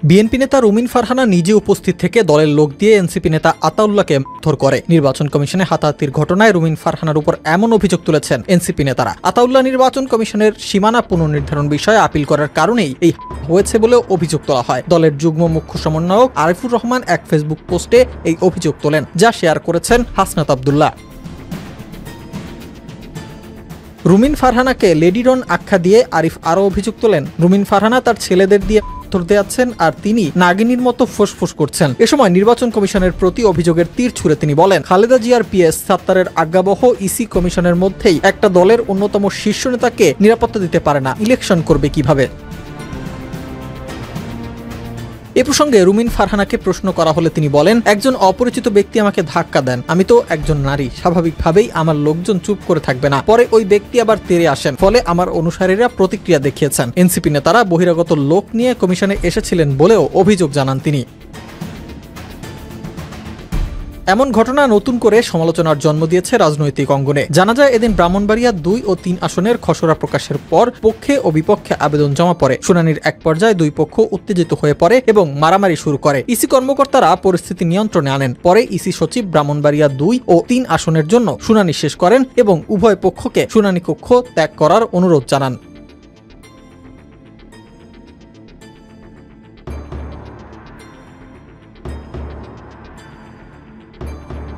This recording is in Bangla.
বিএনপি নেতা রুমিন ফারহানা নিজে উপস্থিত থেকে দলের লোক দিয়ে এনসিপি নেতা আতাউল্লাহকে মারধর করে। নির্বাচন কমিশনে হাতাহাতির ঘটনায় রুমিন ফারহানার উপর এমন অভিযোগ তুলেছেন এনসিপি নেতারা। আতাউল্লাহ নির্বাচন কমিশনের সীমানা পুনর্নির্ধারণ বিষয়ে আপিল করার কারণেই এই হয়েছে বলেও অভিযোগ তোলা হয়। দলের যুগ্ম মুখ্য সমন্বয়ক আরিফুর রহমান এক ফেসবুক পোস্টে এই অভিযোগ তোলেন, যা শেয়ার করেছেন হাসনাত আব্দুল্লাহ। রুমিন ফারহানাকে লেডিডন আখ্যা দিয়ে আরিফ আরও অভিযোগ তোলেন, রুমিন ফারহানা তার ছেলেদের দিয়ে দেয়াচ্ছেন আর তিনি নাগিনীর মতো ফুসফুস করছেন। এ সময় নির্বাচন কমিশনের প্রতি অভিযোগের তীর ছুড়ে তিনি বলেন, খালেদা জিয়ার পিএস সাত্তারের আজ্ঞাবহ ইসি কমিশনের মধ্যেই একটা দলের অন্যতম শীর্ষ নেতাকে নিরাপত্তা দিতে পারে না, ইলেকশন করবে কিভাবে? এ প্রসঙ্গে রুমিন ফারহানাকে প্রশ্ন করা হলে তিনি বলেন, একজন অপরিচিত ব্যক্তি আমাকে ধাক্কা দেন, আমি তো একজন নারী, স্বাভাবিকভাবেই আমার লোকজন চুপ করে থাকবে না। পরে ওই ব্যক্তি আবার তেড়ে আসেন, ফলে আমার অনুসারীরা প্রতিক্রিয়া দেখিয়েছেন। এনসিপি নেতারা বহিরাগত লোক নিয়ে কমিশনে এসেছিলেন বলেও অভিযোগ জানান তিনি। এমন ঘটনা নতুন করে সমালোচনার জন্ম দিয়েছে রাজনৈতিক অঙ্গনে। জানা যায়, এদিন ব্রাহ্মণবাড়িয়া 2 ও 3 আসনের খসড়া প্রকাশের পর পক্ষে ও বিপক্ষে আবেদন জমা পড়ে। শুনানির এক পর্যায়ে দুই পক্ষ উত্তেজিত হয়ে পড়ে এবং মারামারি শুরু করে। ইসি কর্মকর্তারা পরিস্থিতি নিয়ন্ত্রণে আনেন। পরে ইসি সচিব ব্রাহ্মণবাড়িয়া 2 ও 3 আসনের জন্য শুনানি শেষ করেন এবং উভয় পক্ষকে শুনানি কক্ষ ত্যাগ করার অনুরোধ জানান।